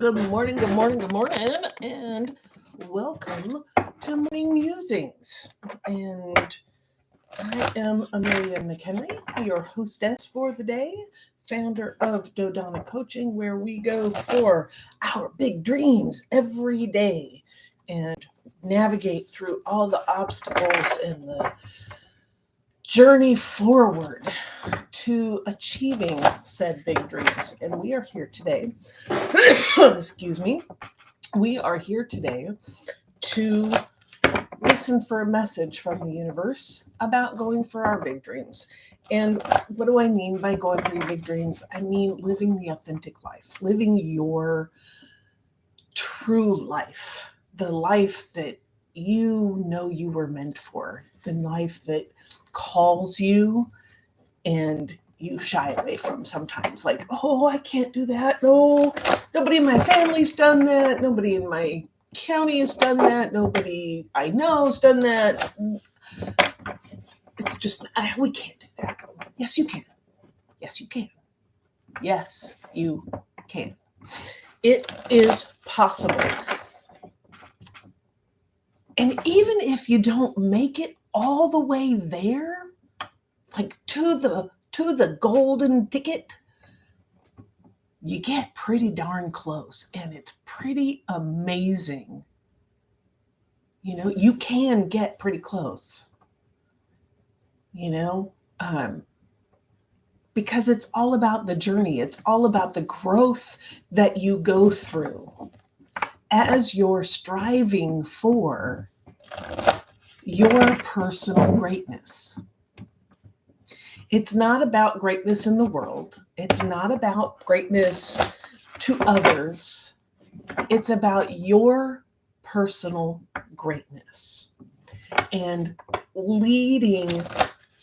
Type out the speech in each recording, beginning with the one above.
Good morning, good morning, good morning, and welcome to Morning Musings. And I am Amelia McHenry, your hostess for the day, founder of Dodona Coaching, where we go for our big dreams every day and navigate through all the obstacles and the journey forward to achieving said big dreams. And we are here today, excuse me, we are here today to listen for a message from the universe about going for our big dreams. And what do I mean by going for your big dreams? I mean living the authentic life, living your true life, the life that you know you were meant for, the life that calls you and you shy away from sometimes. Like, oh, I can't do that. No, nobody in my family's done that. Nobody in my county has done that. Nobody I know has done that. It's just, we can't do that. Yes, you can. Yes, you can. Yes, you can. It is possible. And even if you don't make it all the way there, like to the golden ticket, you get pretty darn close, and it's pretty amazing. You know, you can get pretty close, because it's all about the journey. It's all about the growth that you go through as you're striving for your personal greatness. It's not about greatness in the world. It's not about greatness to others. It's about your personal greatness and leading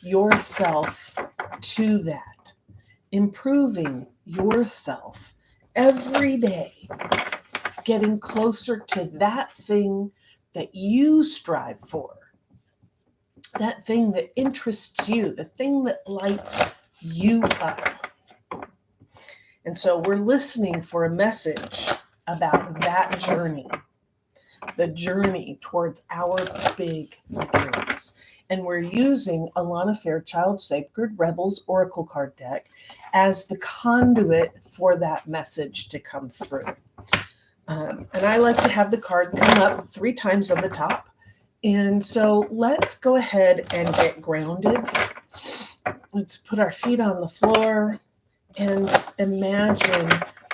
yourself to that, improving yourself every day, getting closer to that thing that you strive for, that thing that interests you, the thing that lights you up. And so we're listening for a message about that journey, the journey towards our big dreams. And we're using Alana Fairchild's Sacred Rebels Oracle card deck as the conduit for that message to come through. And I like to have the card come up 3 times on the top. And so let's go ahead and get grounded. Let's put our feet on the floor and imagine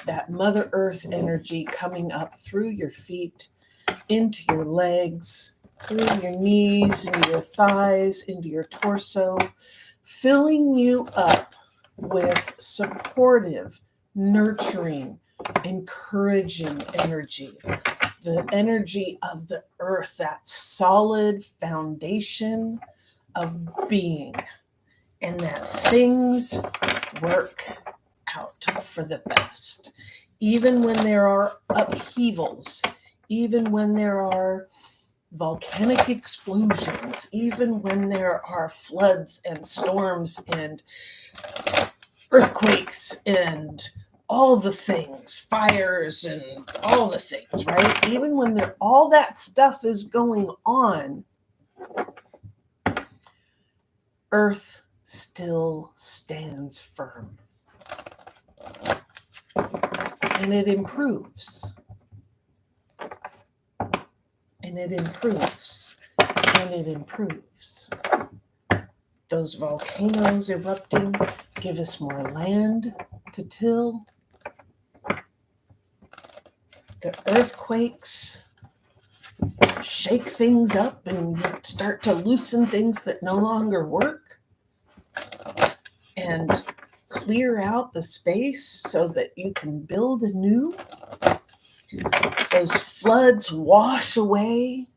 that Mother Earth energy coming up through your feet, into your legs, through your knees, into your thighs, into your torso, filling you up with supportive, nurturing, encouraging energy. The energy of the earth, that solid foundation of being, and that things work out for the best. Even when there are upheavals, even when there are volcanic explosions, even when there are floods and storms and earthquakes and all the things, fires and all the things, right? Even when all that stuff is going on, Earth still stands firm. And it improves. And it improves. And it improves. Those volcanoes erupting give us more land to till. The earthquakes shake things up and start to loosen things that no longer work and clear out the space so that you can build anew. Those floods wash away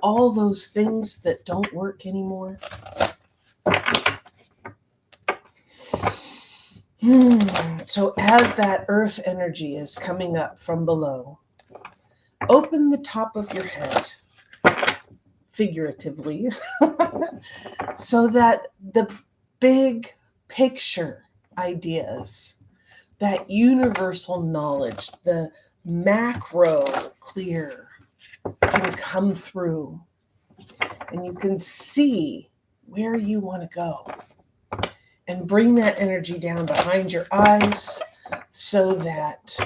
all those things that don't work anymore. So as that earth energy is coming up from below, open the top of your head, figuratively, so that the big picture ideas, that universal knowledge, the macro clear can come through, and you can see where you want to go. And bring that energy down behind your eyes so that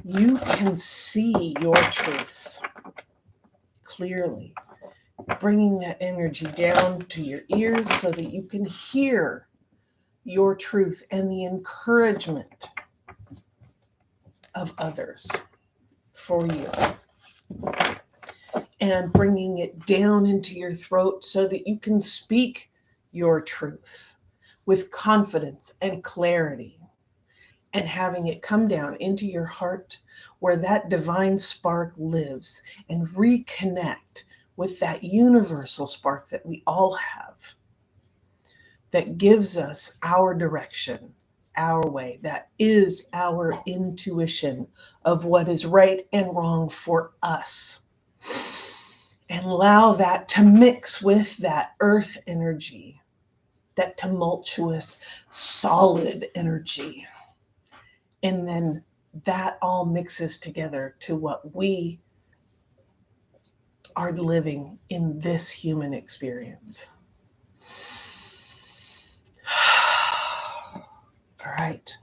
you can see your truth clearly. Bringing that energy down to your ears so that you can hear your truth and the encouragement of others for you. And bringing it down into your throat so that you can speak your truth with confidence and clarity, and having it come down into your heart where that divine spark lives, and reconnect with that universal spark that we all have, that gives us our direction, our way, that is our intuition of what is right and wrong for us. And allow that to mix with that earth energy, that tumultuous, solid energy. And then that all mixes together to what we are living in this human experience. All right.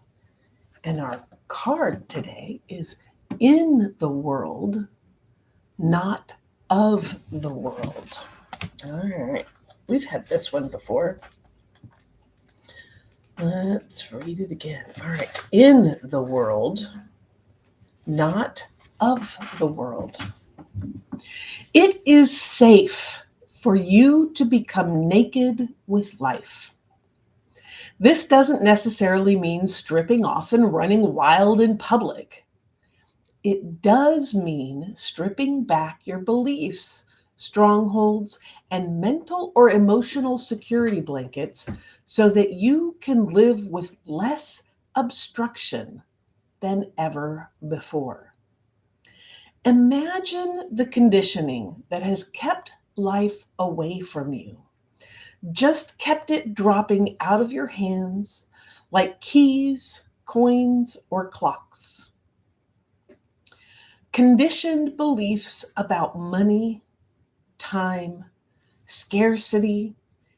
And our card today is in the world, not of the world. All right. We've had this one before. Let's read it again. All right. In the world, not of the world. It is safe for you to become naked with life. This doesn't necessarily mean stripping off and running wild in public. It does mean stripping back your beliefs, strongholds, and mental or emotional security blankets so that you can live with less obstruction than ever before. Imagine the conditioning that has kept life away from you, just kept it dropping out of your hands like keys, coins, or clocks. Conditioned beliefs about money, time, scarcity,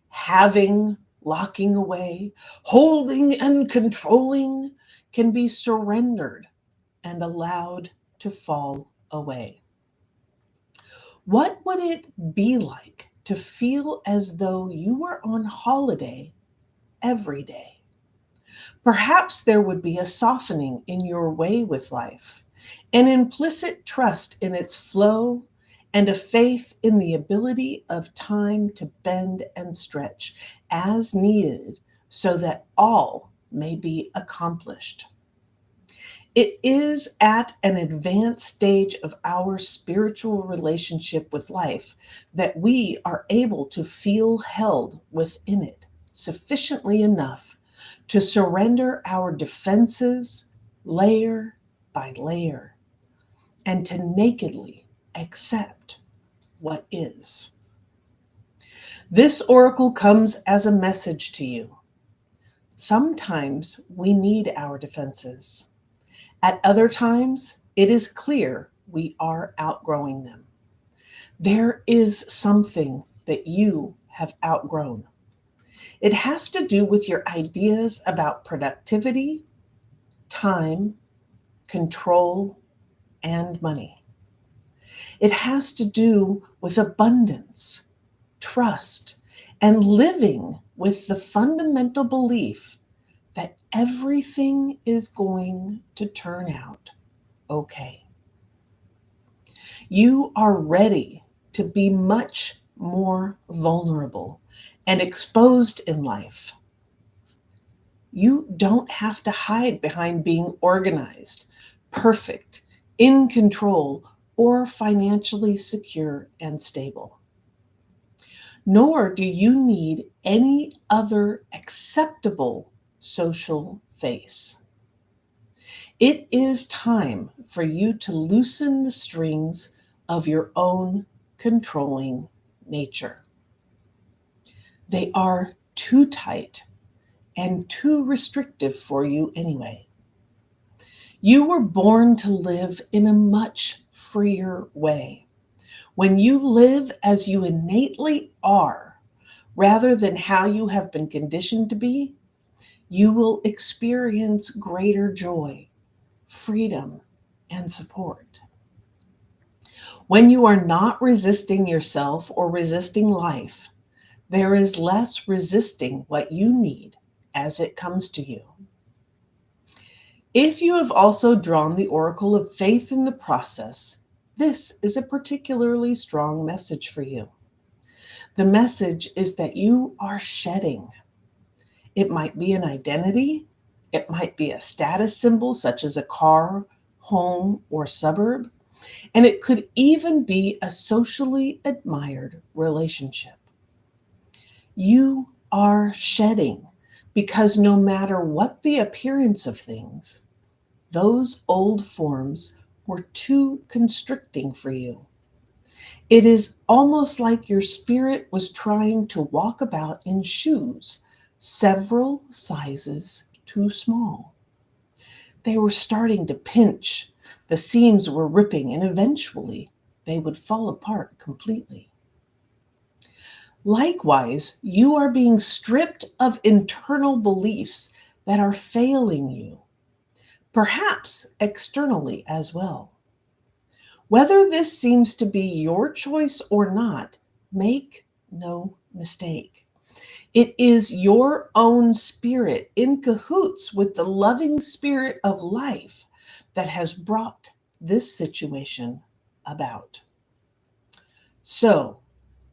having, locking away, holding, and controlling can be surrendered and allowed to fall away. What would it be like to feel as though you were on holiday every day? Perhaps there would be a softening in your way with life, an implicit trust in its flow, and a faith in the ability of time to bend and stretch as needed so that all may be accomplished. It is at an advanced stage of our spiritual relationship with life that we are able to feel held within it sufficiently enough to surrender our defenses layer by layer and to nakedly accept what is. This oracle comes as a message to you. Sometimes we need our defenses. At other times, it is clear we are outgrowing them. There is something that you have outgrown. It has to do with your ideas about productivity, time, control, and money. It has to do with abundance, trust, and living with the fundamental belief that everything is going to turn out okay. You are ready to be much more vulnerable and exposed in life. You don't have to hide behind being organized, perfect, in control, or financially secure and stable. Nor do you need any other acceptable social face. It is time for you to loosen the strings of your own controlling nature. They are too tight and too restrictive for you anyway. You were born to live in a much freer way. When you live as you innately are, rather than how you have been conditioned to be, you will experience greater joy, freedom, and support. When you are not resisting yourself or resisting life, there is less resisting what you need as it comes to you. If you have also drawn the oracle of faith in the process, this is a particularly strong message for you. The message is that you are shedding. It might be an identity, it might be a status symbol such as a car, home, or suburb, and it could even be a socially admired relationship. You are shedding because no matter what the appearance of things, those old forms were too constricting for you. It is almost like your spirit was trying to walk about in shoes several sizes too small. They were starting to pinch, the seams were ripping, and eventually they would fall apart completely. Likewise, you are being stripped of internal beliefs that are failing you, perhaps externally as well. Whether this seems to be your choice or not, make no mistake. It is your own spirit in cahoots with the loving spirit of life that has brought this situation about. So,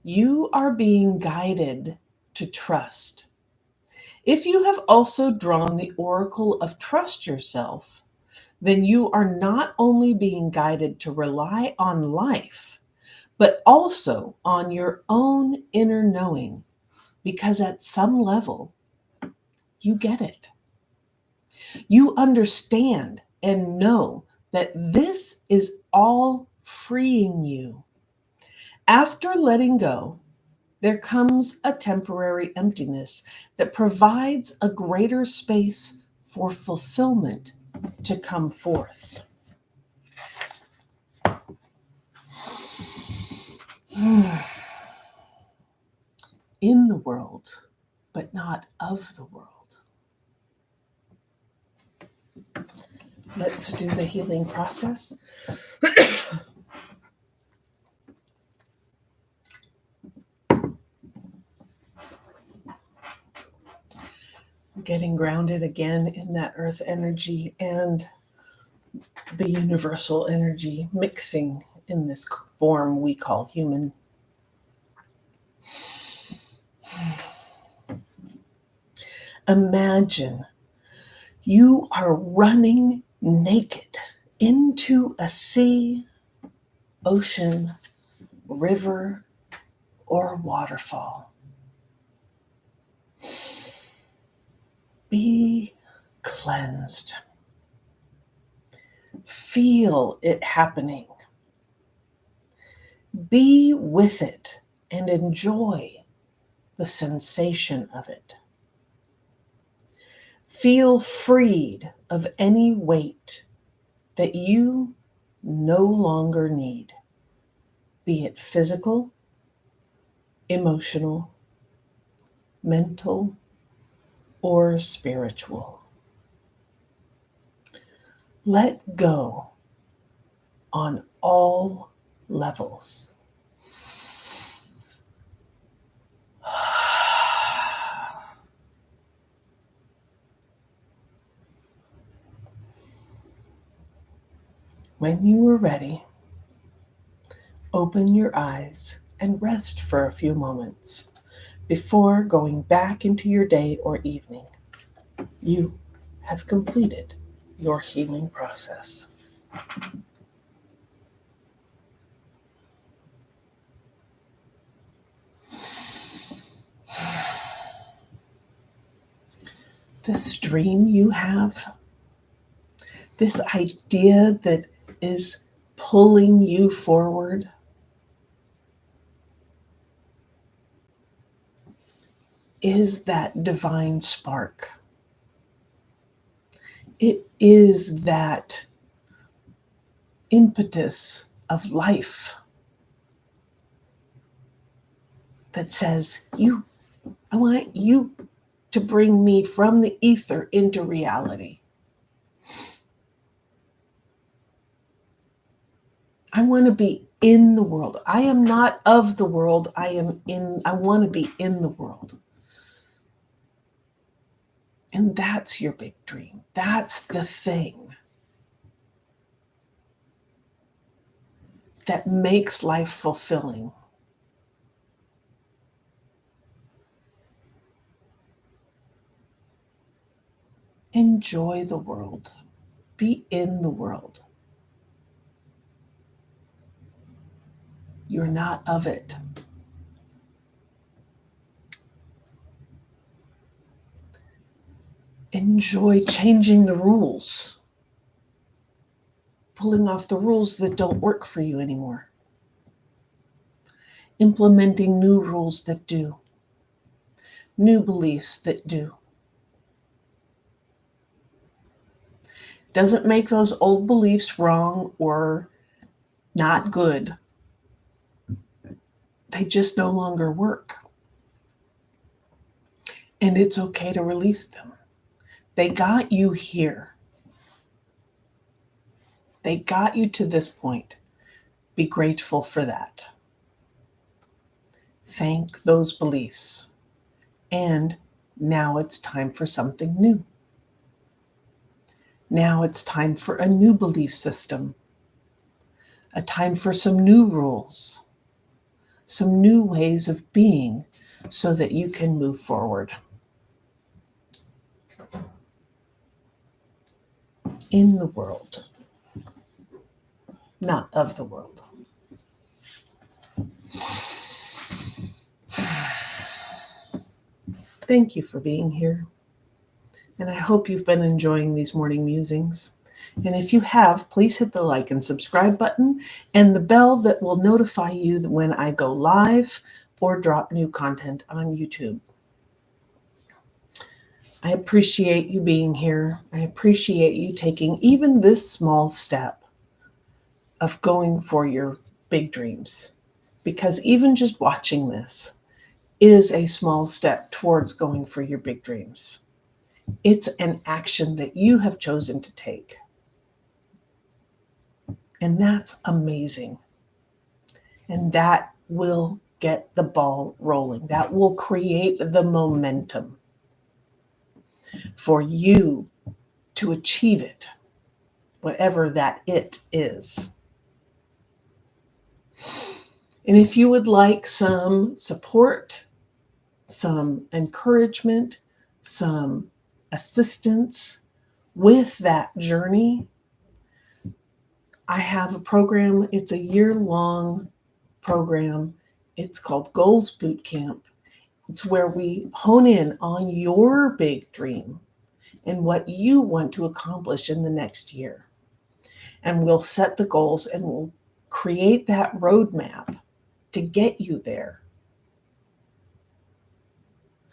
you are being guided to trust. If you have also drawn the oracle of trust yourself, then you are not only being guided to rely on life, but also on your own inner knowing, because at some level, you get it. You understand and know that this is all freeing you. After letting go, there comes a temporary emptiness that provides a greater space for fulfillment to come forth. In the world, but not of the world. Let's do the healing process. Getting grounded again in that earth energy and the universal energy mixing in this form we call human. Imagine you are running naked into a sea, ocean, river, or waterfall. Be cleansed. Feel it happening. Be with it and enjoy the sensation of it. Feel freed of any weight that you no longer need, be it physical, emotional, mental, or spiritual. Let go on all levels. When you are ready, open your eyes and rest for a few moments before going back into your day or evening. You have completed your healing process. This dream you have, this idea that is pulling you forward, is that divine spark. It is that impetus of life that says, I want you to bring me from the ether into reality. I want to be in the world. I am not of the world. I want to be in the world. And that's your big dream. That's the thing that makes life fulfilling. Enjoy the world. Be in the world. You're not of it. Enjoy changing the rules. Pulling off the rules that don't work for you anymore. Implementing new rules that do. New beliefs that do. Doesn't make those old beliefs wrong or not good. They just no longer work. And it's okay to release them. They got you here. They got you to this point. Be grateful for that. Thank those beliefs. And now it's time for something new. Now it's time for a new belief system. A time for some new rules. Some new ways of being so that you can move forward. In the world. Not of the world. Thank you for being here. And I hope you've been enjoying these morning musings. And if you have, please hit the like and subscribe button and the bell that will notify you when I go live or drop new content on YouTube. I appreciate you being here. I appreciate you taking even this small step of going for your big dreams. Because even just watching this is a small step towards going for your big dreams. It's an action that you have chosen to take. And that's amazing. And that will get the ball rolling. That will create the momentum for you to achieve it, whatever that it is. And if you would like some support, some encouragement, some assistance with that journey, I have a program. It's a year-long program. It's called Goals Boot Camp. It's where we hone in on your big dream and what you want to accomplish in the next year. And we'll set the goals and we'll create that roadmap to get you there.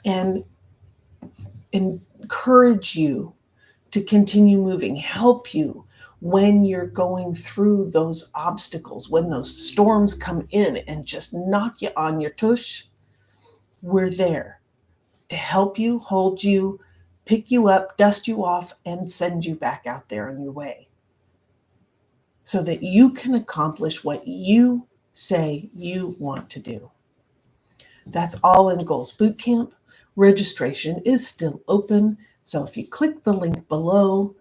And encourage you to continue moving, help you when you're going through those obstacles, when those storms come in and just knock you on your tush. We're there to help you, hold you, pick you up, dust you off, and send you back out there on your way so that you can accomplish what you say you want to do. That's all in Goals Bootcamp. Registration is still open, so if you click the link below,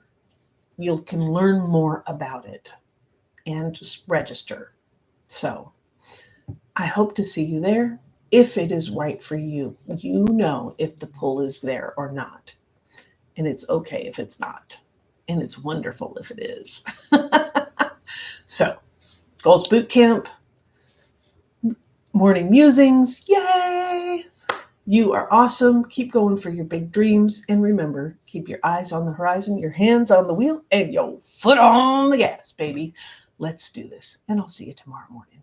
you can learn more about it and just register. So I hope to see you there. If it is right for you, you know if the pull is there or not. And it's okay if it's not. And it's wonderful if it is. So, Goals Bootcamp, morning musings, yay! You are awesome. Keep going for your big dreams. And remember, keep your eyes on the horizon, your hands on the wheel, and your foot on the gas, baby. Let's do this. And I'll see you tomorrow morning.